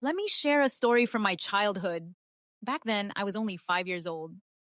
Let me share a story from my childhood. Back then, I was only 5 years old.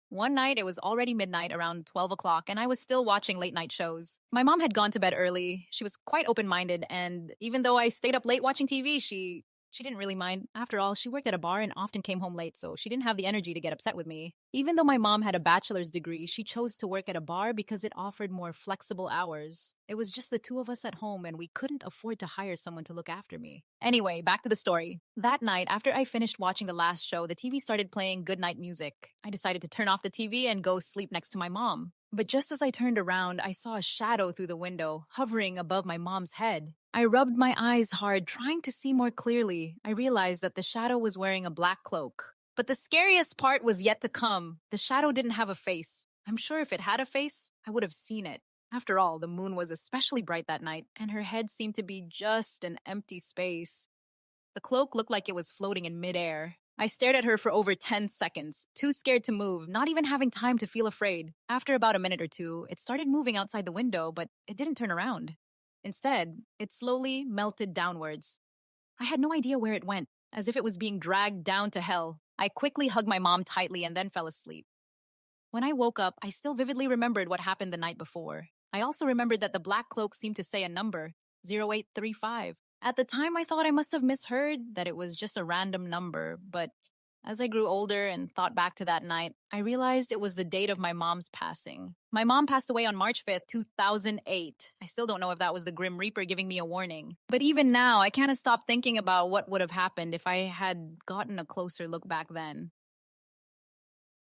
One night, it was already midnight, around 12 o'clock, and I was still watching late night shows. My mom had gone to bed early. She was quite open minded, and even though I stayed up late watching TV, she didn't really mind. After all, she worked at a bar and often came home late, so she didn't have the energy to get upset with me. Even though my mom had a bachelor's degree, she chose to work at a bar because it offered more flexible hours. It was just the two of us at home, and we couldn't afford to hire someone to look after me. Anyway, back to the story. That night, after I finished watching the last show, the TV started playing goodnight music. I decided to turn off the TV and go sleep next to my mom. But just as I turned around, I saw a shadow through the window, hovering above my mom's head. I rubbed my eyes hard, trying to see more clearly. I realized that the shadow was wearing a black cloak. But the scariest part was yet to come. The shadow didn't have a face. I'm sure if it had a face, I would have seen it. After all, the moon was especially bright that night, and her head seemed to be just an empty space. The cloak looked like it was floating in midair. I stared at her for over 10 seconds, too scared to move, not even having time to feel afraid. After about a minute or two, it started moving outside the window, but it didn't turn around. Instead, it slowly melted downwards. I had no idea where it went, as if it was being dragged down to hell. I quickly hugged my mom tightly and then fell asleep. When I woke up, I still vividly remembered what happened the night before. I also remembered that the black cloak seemed to say a number, 0835. At the time, I thought I must have misheard, that it was just a random number, but as I grew older and thought back to that night, I realized it was the date of my mom's passing. My mom passed away on March 5th, 2008. I still don't know if that was the Grim Reaper giving me a warning. But even now, I can't stop thinking about what would have happened if I had gotten a closer look back then.